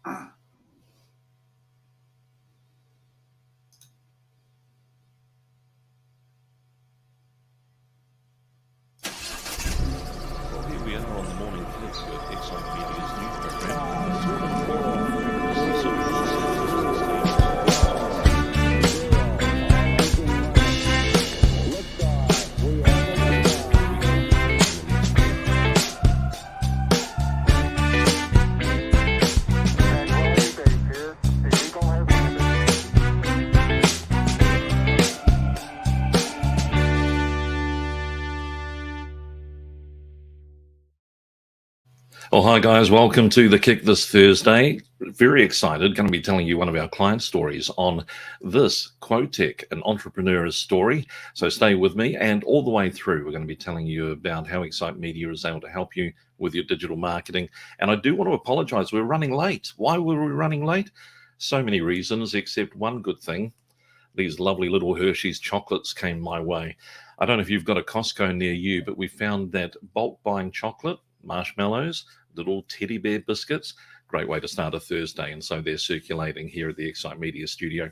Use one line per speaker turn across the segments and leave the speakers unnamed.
Here we are on the Morning Kids with Excite Media's new program. Well, hi guys, welcome to The Kick this Thursday. Very excited, going to be telling you one of our client stories on this Quotec, an entrepreneur's story. So stay with me, and all the way through we're going to be telling you about how Excite Media is able to help you with your digital marketing. And I do want to apologize, we're running late. Why were we running late? So many reasons, except one good thing. These lovely little Hershey's chocolates came my way. I don't know if you've got a Costco near you, but we found that bulk buying chocolate, marshmallows, little teddy bear biscuits, great way to start a Thursday. And so they're circulating here at the Excite Media studio.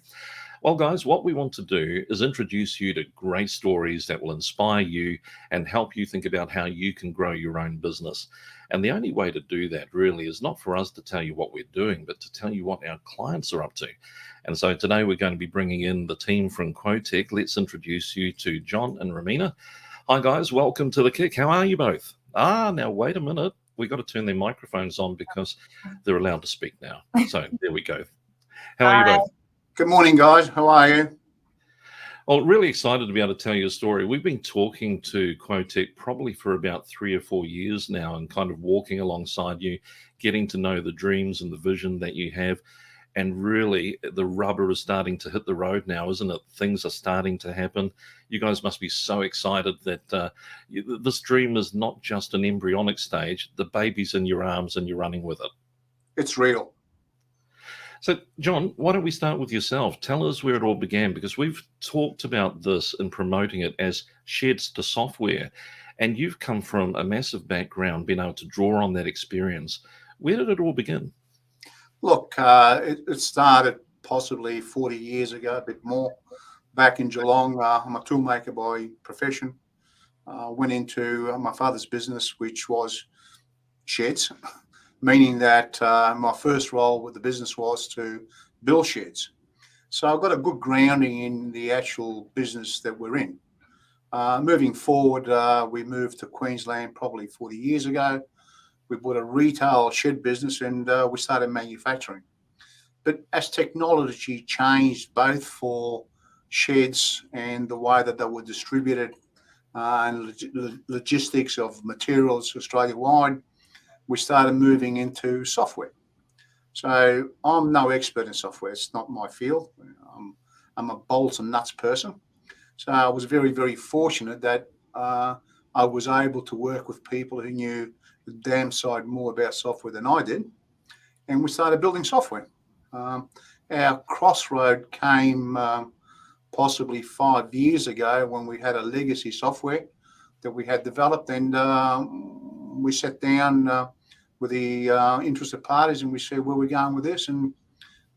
Well, guys, what we want to do is introduce you to great stories that will inspire you and help you think about how you can grow your own business. And the only way to do that really is not for us to tell you what we're doing, but to tell you what our clients are up to. And so today we're going to be bringing in the team from Quotec. Let's introduce you to John and Romina. Hi, guys. Welcome to The Kick. How are you both? Now wait a minute. We got to turn their microphones on because they're allowed to speak now. So there we go. How are you both?
Good morning, guys. How are you?
Well, really excited to be able to tell you a story. We've been talking to Quotec probably for about 3 or 4 years now and kind of walking alongside you, getting to know the dreams and the vision that you have. And really, the rubber is starting to hit the road now, isn't it? Things are starting to happen. You guys must be so excited that this dream is not just an embryonic stage. The baby's in your arms and you're running with it.
It's real.
So, John, why don't we start with yourself? Tell us where it all began, because we've talked about this and promoting it as sheds to software. And you've come from a massive background, being able to draw on that experience. Where did it all begin?
Look, it started possibly 40 years ago, a bit more. Back in Geelong, I'm a toolmaker by profession. Went into my father's business, which was sheds, meaning that my first role with the business was to build sheds. So I've got a good grounding in the actual business that we're in. Moving forward, we moved to Queensland probably 40 years ago. We bought a retail shed business and we started manufacturing. But as technology changed both for sheds and the way that they were distributed and logistics of materials Australia-wide, we started moving into software. So I'm no expert in software. It's not my field. I'm a bolts and nuts person. So I was very, very fortunate that I was able to work with people who knew the damn side more about software than I did, and we started building software. Our crossroad came possibly 5 years ago when we had a legacy software that we had developed, and we sat down with the interested parties and we said, where are we going with this? And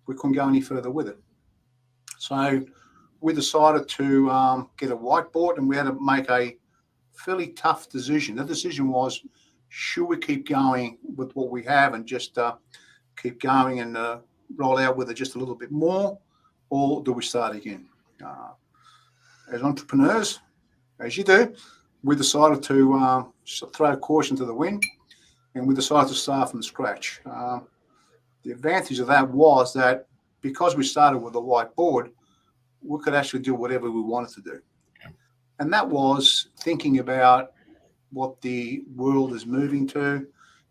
we couldn't go any further with it. So we decided to get a whiteboard, and we had to make a fairly tough decision. The decision was, should we keep going with what we have and just keep going and roll out with it just a little bit more, or do we start again? As entrepreneurs, as you do, we decided to throw caution to the wind, and we decided to start from scratch. The advantage of that was that because we started with a whiteboard, we could actually do whatever we wanted to do. And that was thinking about what the world is moving to,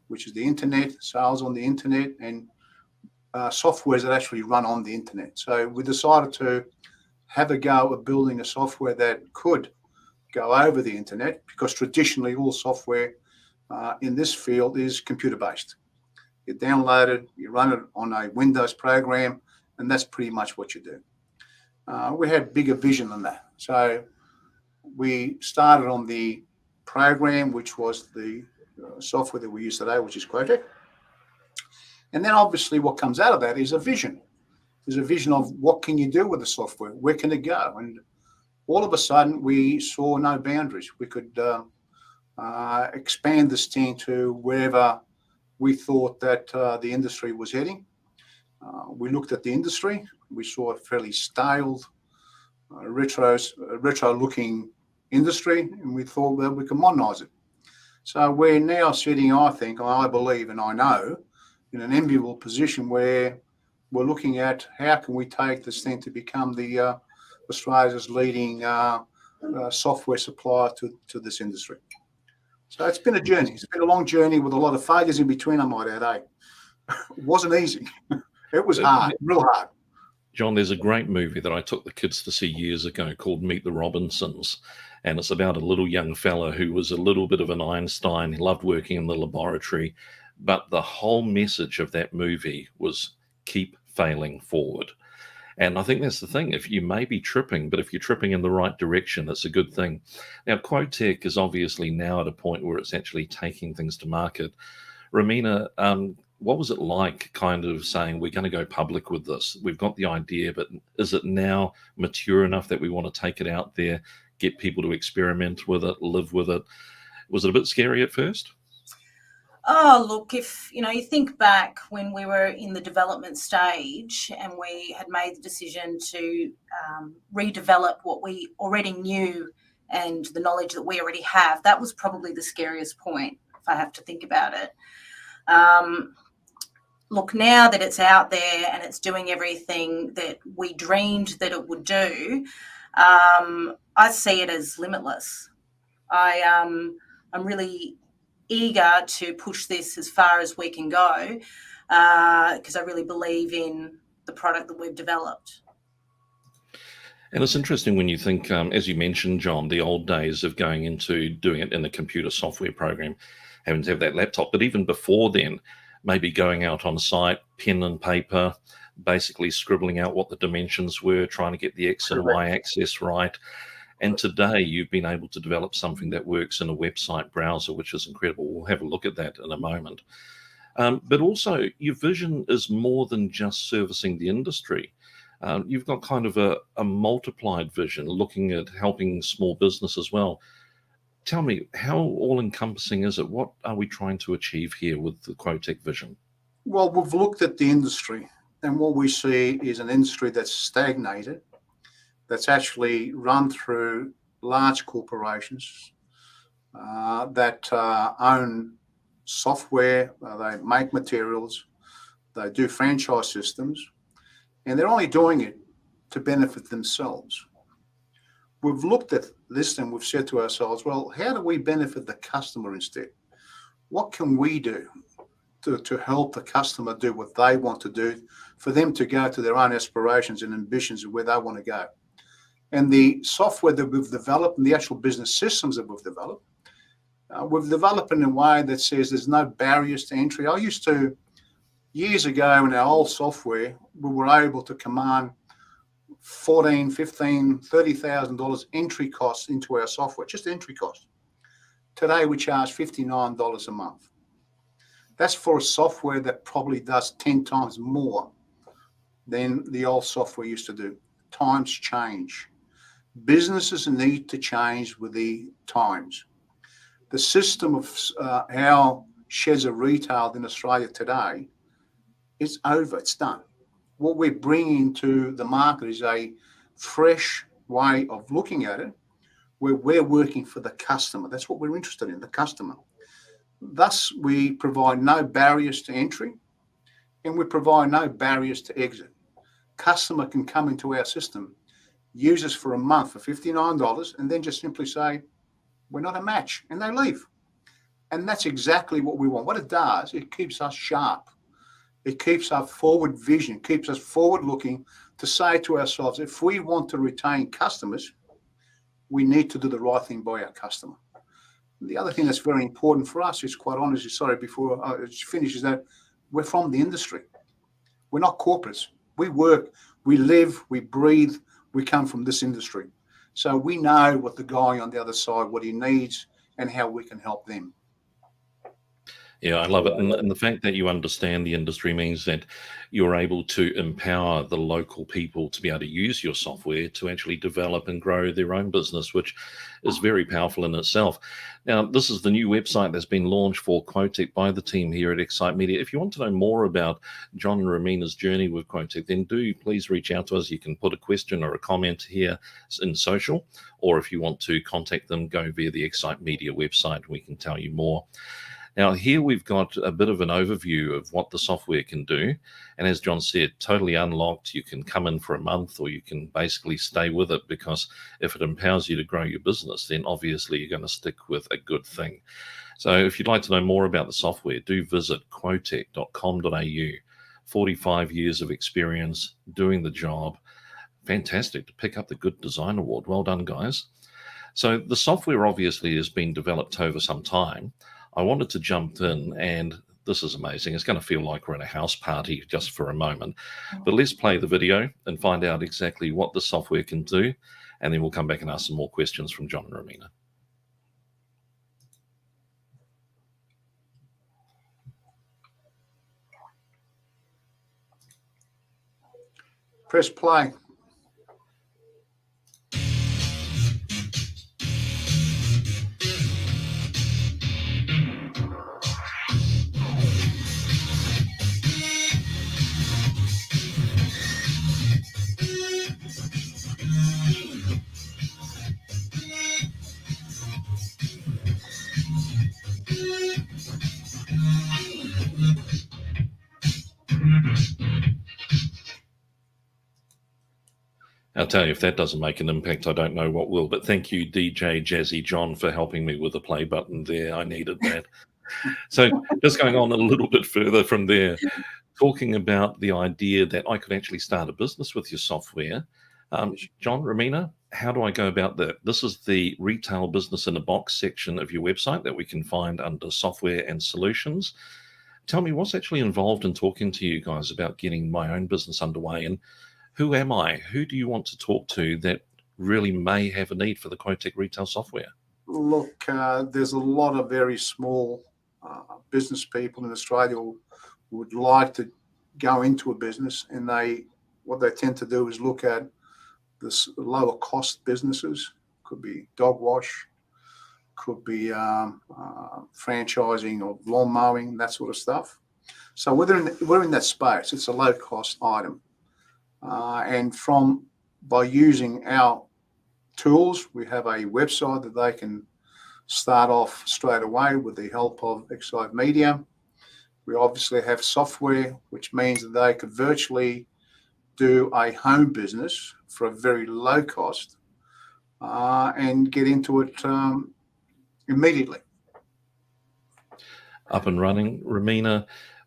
which is the internet, sales on the internet, and softwares that actually run on the internet. So we decided to have a go at building a software that could go over the internet, because traditionally all software in this field is computer-based. You download it, you run it on a Windows program, and that's pretty much what you do. We had bigger vision than that. So we started on the program, which was the software that we use today, which is Quotec. And then obviously what comes out of that is a vision. There's a vision of what can you do with the software? Where can it go? And all of a sudden we saw no boundaries. We could expand this thing to wherever we thought that the industry was heading. We looked at the industry. We saw a fairly stale, retro-looking industry, and we thought that we could modernize it. So we're now sitting, I think, I believe, and I know, in an enviable position where we're looking at how can we take this thing to become the Australia's leading software supplier to this industry. So it's been a journey. It's been a long journey with a lot of failures in between, I might add. It wasn't easy. It was hard, real hard.
John, there's a great movie that I took the kids to see years ago called Meet the Robinsons. And it's about a little young fella who was a little bit of an Einstein. He loved working in the laboratory. But the whole message of that movie was keep failing forward. And I think that's the thing. If you may be tripping, but if you're tripping in the right direction, that's a good thing. Now, Quotec is obviously now at a point where it's actually taking things to market. Romina, what was it like kind of saying, we're going to go public with this? We've got the idea, but is it now mature enough that we want to take it out there, get people to experiment with it, live with it? Was it a bit scary at first?
Oh, look, if you think back when we were in the development stage and we had made the decision to redevelop what we already knew and the knowledge that we already have, that was probably the scariest point, if I have to think about it. Look, now that it's out there and it's doing everything that we dreamed that it would do, I see it as limitless. I'm really eager to push this as far as we can go because I really believe in the product that we've developed.
And it's interesting when you think, as you mentioned, John, the old days of going into doing it in a computer software program, having to have that laptop, but even before then, maybe going out on site, pen and paper, basically scribbling out what the dimensions were, trying to get the X and Y axis right. And today you've been able to develop something that works in a website browser, which is incredible. We'll have a look at that in a moment. But also your vision is more than just servicing the industry. You've got kind of a multiplied vision, looking at helping small business as well. Tell me, how all-encompassing is it? What are we trying to achieve here with the Quotec vision?
Well, we've looked at the industry, and what we see is an industry that's stagnated, that's actually run through large corporations that own software, they make materials, they do franchise systems, and they're only doing it to benefit themselves. We've looked at this and we've said to ourselves, well, how do we benefit the customer instead? What can we do to help the customer do what they want to do, for them to go to their own aspirations and ambitions of where they want to go? And the software that we've developed and the actual business systems that we've developed in a way that says there's no barriers to entry. I used to, years ago in our old software, we were able to command $14,000, $15,000, $30,000 entry costs into our software, just entry costs. Today we charge $59 a month. That's for a software that probably does 10 times more than the old software used to do. Times change. Businesses need to change with the times. The system of how sheds are retailed in Australia today is over, it's done. What we're bringing to the market is a fresh way of looking at it, where we're working for the customer. That's what we're interested in, the customer. Thus, we provide no barriers to entry, and we provide no barriers to exit. Customer can come into our system, use us for a month for $59, and then just simply say, we're not a match, and they leave. And that's exactly what we want. What it does, it keeps us sharp. It keeps our forward vision, keeps us forward looking to say to ourselves, if we want to retain customers, we need to do the right thing by our customer. The other thing that's very important for us is, quite honestly, sorry, before I finish, is that we're from the industry. We're not corporates. We work, we live, we breathe, we come from this industry. So we know what the guy on the other side, what he needs and how we can help them.
Yeah, I love it. And the fact that you understand the industry means that you're able to empower the local people to be able to use your software to actually develop and grow their own business, which is very powerful in itself. Now, this is the new website that's been launched for Quotec by the team here at Excite Media. If you want to know more about John and Romina's journey with Quotec, then do please reach out to us. You can put a question or a comment here in social, or if you want to contact them, go via the Excite Media website. We can tell you more. Now, here we've got a bit of an overview of what the software can do. And as John said, totally unlocked. You can come in for a month, or you can basically stay with it, because if it empowers you to grow your business, then obviously you're going to stick with a good thing. So if you'd like to know more about the software, do visit quotec.com.au. 45 years of experience doing the job. Fantastic to pick up the Good Design Award. Well done, guys. So the software obviously has been developed over some time. I wanted to jump in, and this is amazing. It's going to feel like we're in a house party just for a moment. But let's play the video and find out exactly what the software can do, and then we'll come back and ask some more questions from John and Romina.
Press play.
I'll tell you, if that doesn't make an impact, I don't know what will. But thank you, DJ Jazzy John, for helping me with the play button there. I needed that. So just going on a little bit further from there, talking about the idea that I could actually start a business with your software. John, Romina, how do I go about that? This is the retail business in a box section of your website that we can find under software and solutions. Tell me, what's actually involved in talking to you guys about getting my own business underway, and who am I? Who do you want to talk to that really may have a need for the Quotec retail software?
Look, there's a lot of very small business people in Australia who would like to go into a business, and what they tend to do is look at this lower cost businesses. Could be dog wash, could be franchising or lawn mowing, that sort of stuff. So we're in that space. It's a low cost item. And by using our tools, we have a website that they can start off straight away with the help of Excite Media. We obviously have software, which means that they could virtually do a home business for a very low cost and get into it immediately.
Up and running. Romina,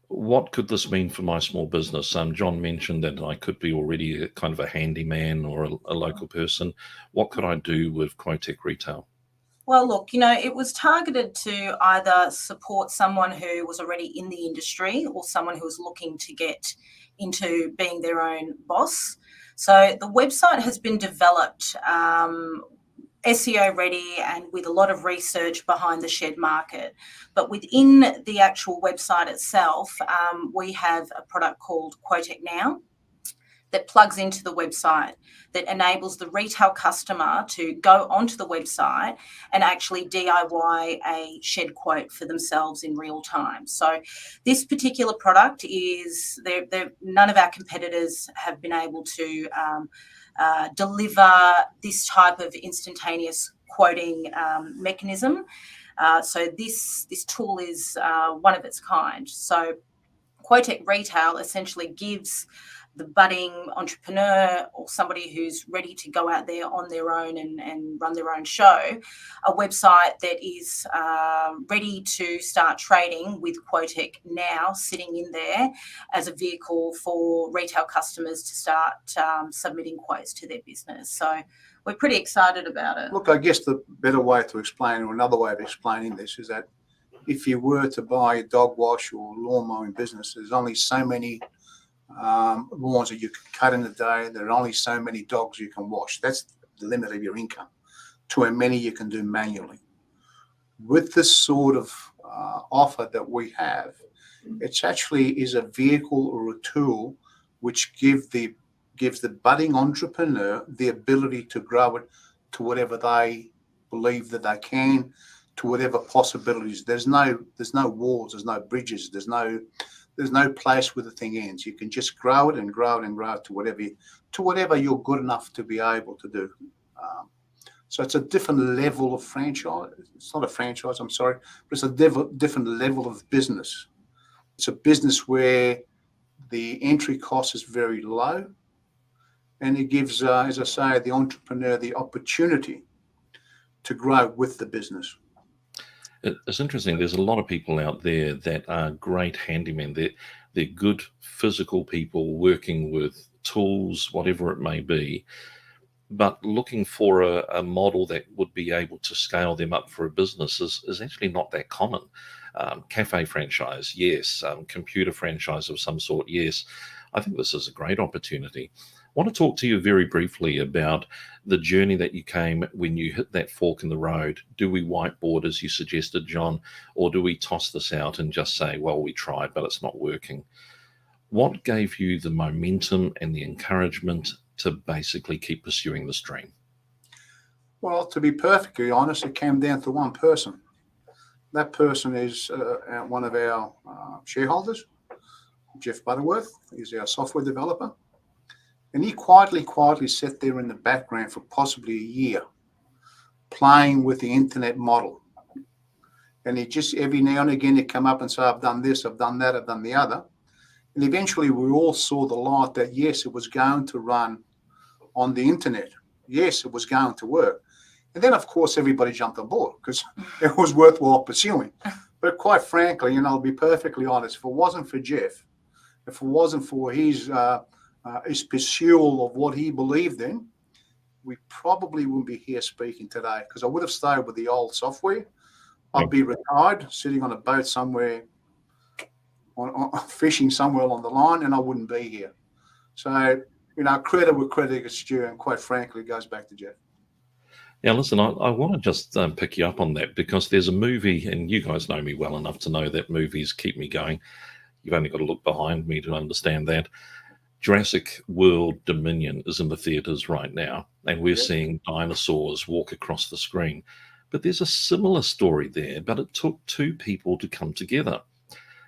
what could this mean for my small business? John mentioned that I could be already kind of a handyman or a local person. What could I do with Quotec Retail?
Well, look, it was targeted to either support someone who was already in the industry or someone who was looking to get into being their own boss. So the website has been developed SEO ready and with a lot of research behind the shed market. But within the actual website itself, we have a product called Quotec Now that plugs into the website, that enables the retail customer to go onto the website and actually DIY a shed quote for themselves in real time. So this particular product is, none of our competitors have been able to deliver this type of instantaneous quoting mechanism. So this tool is one of its kind. So Quotec Retail essentially gives the budding entrepreneur or somebody who's ready to go out there on their own and run their own show, a website that is ready to start trading with Quotec Now sitting in there as a vehicle for retail customers to start submitting quotes to their business. So we're pretty excited about it.
Look, I guess the better way to explain, or another way of explaining this, is that if you were to buy a dog wash or lawn mowing business, there's only so many lawns that you can cut in a day. There are only so many dogs you can wash. That's the limit of your income to how many you can do manually. With this sort of offer that we have, it's actually is a vehicle or a tool which gives the budding entrepreneur the ability to grow it to whatever they believe that they can, to whatever possibilities. There's no walls, there's no bridges, there's no place where the thing ends. You can just grow it and grow it and grow it to whatever you're good enough to be able to do. So it's a different level of franchise. It's not a franchise, I'm sorry, but it's a different level of business. It's a business where the entry cost is very low, and it gives, as I say, the entrepreneur the opportunity to grow with the business.
It's interesting. There's a lot of people out there that are great handymen. They're good physical people working with tools, whatever it may be, but looking for a model that would be able to scale them up for a business is actually not that common. Cafe franchise, yes. Computer franchise of some sort, yes. I think this is a great opportunity. I want to talk to you very briefly about the journey that you came when you hit that fork in the road. Do we whiteboard, as you suggested, John, or do we toss this out and just say, well, we tried, but it's not working? What gave you the momentum and the encouragement to basically keep pursuing this dream?
Well, to be perfectly honest, it came down to one person. That person is one of our shareholders, Jeff Butterworth. He's our software developer. And he quietly sat there in the background for possibly a year, playing with the internet model. And he just every now and again he'd come up and say, I've done this, I've done that, I've done the other. And eventually we all saw the light that, yes, it was going to run on the internet. Yes, it was going to work. And then, of course, everybody jumped on board because it was worthwhile pursuing. But quite frankly, and I'll be perfectly honest, if it wasn't for Jeff, if it wasn't for his pursuit of what he believed in, we probably wouldn't be here speaking today, because I would have stayed with the old software. I'd be retired, sitting on a boat somewhere, on fishing somewhere along the line, and I wouldn't be here. So, credit where credit is due, and quite frankly, it goes back to Jeff.
Yeah, listen, I want to just pick you up on that, because there's a movie, and you guys know me well enough to know that movies keep me going. You've only got to look behind me to understand that. Jurassic World Dominion is in the theaters right now, and we're seeing dinosaurs walk across the screen. But there's a similar story there, but it took two people to come together.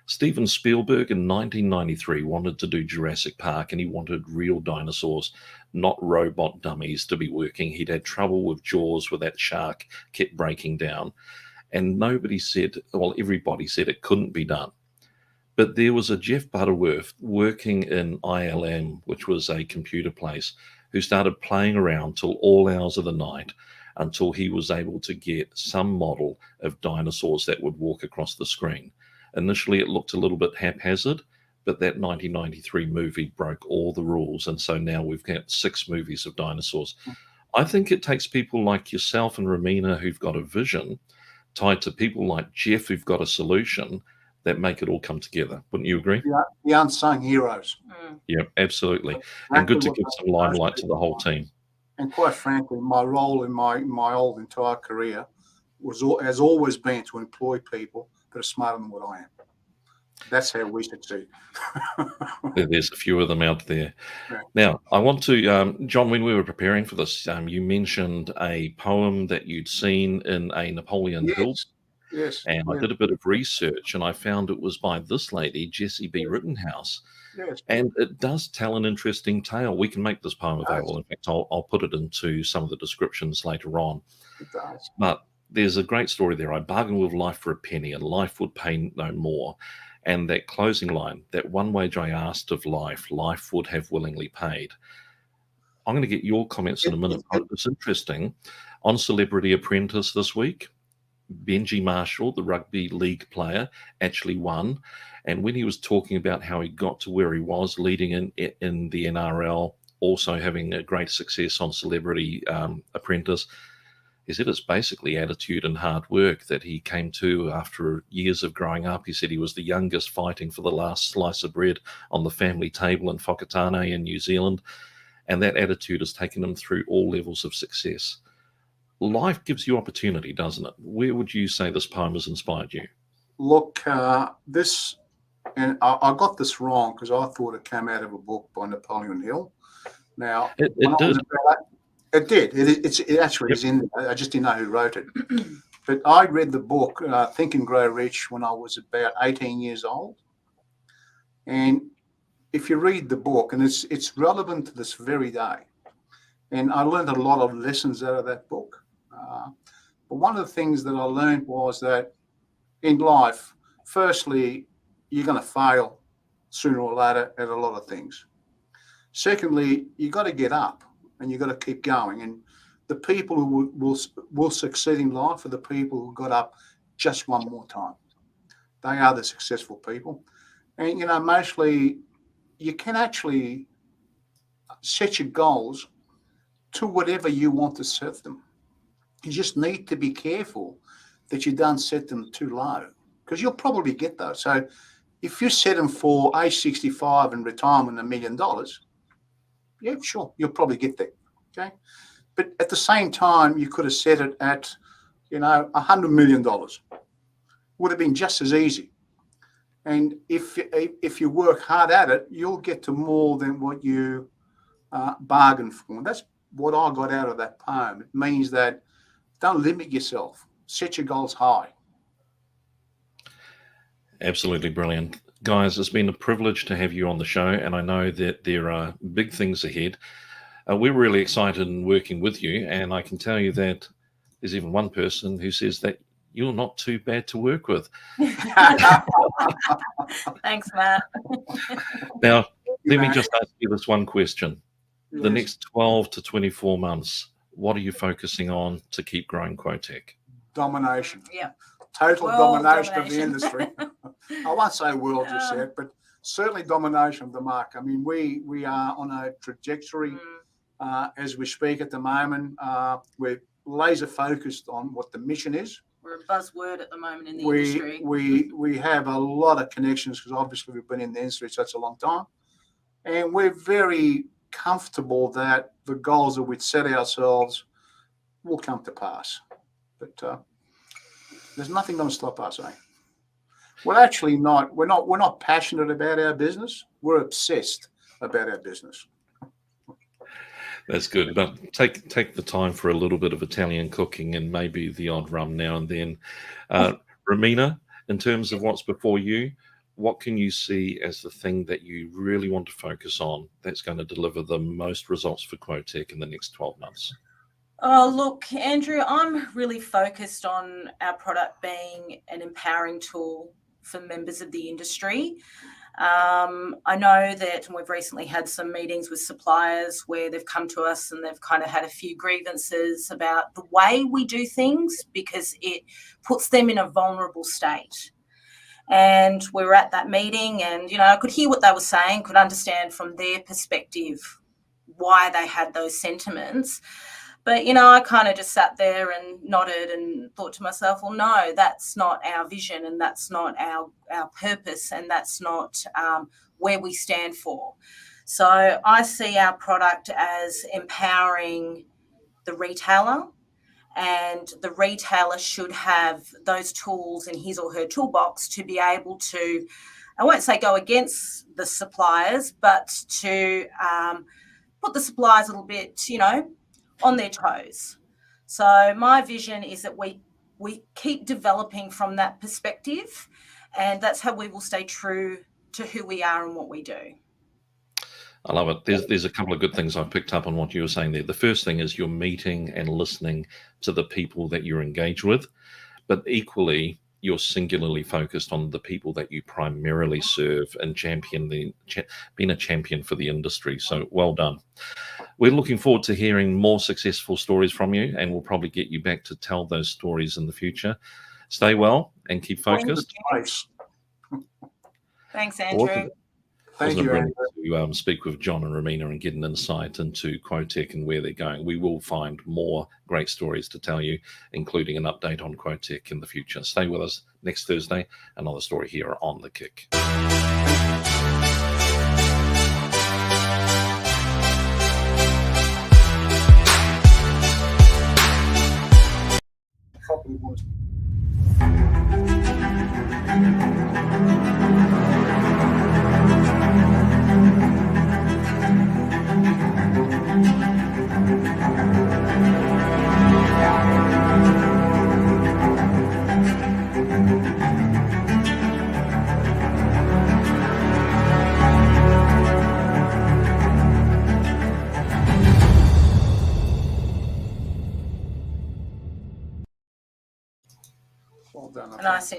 Steven Spielberg in 1993 wanted to do Jurassic Park, and he wanted real dinosaurs, not robot dummies, to be working. He'd had trouble with Jaws, where that shark kept breaking down. And everybody said it couldn't be done. But there was a Jeff Butterworth working in ILM, which was a computer place, who started playing around till all hours of the night until he was able to get some model of dinosaurs that would walk across the screen. Initially, it looked a little bit haphazard, but that 1993 movie broke all the rules. And so now we've got 6 movies of dinosaurs. I think it takes people like yourself and Romina, who've got a vision, tied to people like Jeff, who've got a solution, that make it all come together. Wouldn't you agree?
Yeah, the unsung heroes.
Yeah, absolutely. And good to give some limelight to the whole team.
And quite frankly, my role in my whole entire career has always been to employ people that are smarter than what I am. That's how we succeed.
There's a few of them out there.
Yeah.
Now, I want to, John, when we were preparing for this, you mentioned a poem that you'd seen in a Napoleon Hill.
Yes.
And I did a bit of research, and I found it was by this lady, Jessie B. Rittenhouse.
Yes.
And it does tell an interesting tale. We can make this poem available. In fact, I'll put it into some of the descriptions later on.
It does.
But there's a great story there. I bargained with life for a penny, and life would pay no more. And that closing line, that one wage I asked of life, life would have willingly paid. I'm going to get your comments in a minute. But it's interesting. On Celebrity Apprentice this week, Benji Marshall, the rugby league player, actually won. And when he was talking about how he got to where he was, leading in the NRL, also having a great success on Celebrity Apprentice, he said it's basically attitude and hard work that he came to after years of growing up. He said he was the youngest fighting for the last slice of bread on the family table in Whakatane in New Zealand. And that attitude has taken him through all levels of success. Life gives you opportunity, doesn't it? Where would you say this poem has inspired you?
Look, this, and I got this wrong because I thought it came out of a book by Napoleon Hill. Now,
It did.
It did. It actually is in there. I just didn't know who wrote it. But I read the book, Think and Grow Rich, when I was about 18 years old. And if you read the book, and it's relevant to this very day, and I learned a lot of lessons out of that book. But one of the things that I learned was that in life, firstly, you're going to fail sooner or later at a lot of things. Secondly, you got to get up and you got to keep going. And the people who will succeed in life are the people who got up just one more time. They are the successful people. And, mostly you can actually set your goals to whatever you want to set them. You just need to be careful that you don't set them too low, because you'll probably get those. So if you set them for age 65 and retirement $1 million, yeah, sure, you'll probably get there. Okay. But at the same time, you could have set it at, $100 million. Would have been just as easy. And if you work hard at it, you'll get to more than what you bargained for. And that's what I got out of that poem. It means that don't limit yourself. Set your goals high.
Absolutely brilliant. Guys, it's been a privilege to have you on the show, and I know that there are big things ahead. We're really excited in working with you, and I can tell you that there's even one person who says that you're not too bad to work with.
Thanks, Matt.
Now, let me just ask you this one question.
Yes.
The next 12 to 24 months, what are you focusing on to keep growing Quotec?
Domination.
Yeah.
Total
World
domination of the
domination.
industry. I won't say world just yet, but certainly domination of the market. I mean, we are on a trajectory as we speak at the moment. We're laser focused on what the mission is.
We're a buzzword at the moment in the industry.
We have a lot of connections because obviously we've been in the industry such a long time. And we're very comfortable that the goals that we'd set ourselves will come to pass. But there's nothing going to stop us, eh? We're actually not. We're not passionate about our business. We're obsessed about our business.
That's good. But take the time for a little bit of Italian cooking and maybe the odd rum now and then. Romina, in terms of what's before you, what can you see as the thing that you really want to focus on that's going to deliver the most results for Quotec in the next 12 months?
Oh, look, Andrew, I'm really focused on our product being an empowering tool for members of the industry. I know that we've recently had some meetings with suppliers where they've come to us and they've kind of had a few grievances about the way we do things because it puts them in a vulnerable state. And we were at that meeting and, I could hear what they were saying, could understand from their perspective why they had those sentiments. But, I kind of just sat there and nodded and thought to myself, well, no, that's not our vision and that's not our purpose and that's not where we stand for. So I see our product as empowering the retailer, and the retailer should have those tools in his or her toolbox to be able to, I won't say go against the suppliers, but to put the suppliers a little bit, on their toes. So my vision is that we keep developing from that perspective, and that's how we will stay true to who we are and what we do.
I love it. There's a couple of good things I've picked up on what you were saying there. The first thing is you're meeting and listening to the people that you're engaged with, but equally you're singularly focused on the people that you primarily serve and being a champion for the industry. So well done. We're looking forward to hearing more successful stories from you, and we'll probably get you back to tell those stories in the future. Stay well and keep focused.
Thanks, Andrew.
Awesome.
Thank you, Andrew.
To speak with John and Romina and get an insight into Quotec and where they're going. We will find more great stories to tell you, including an update on Quotec in the future. Stay with us next Thursday. Another story here on The Kick.
Probably was. Well done.
And I sent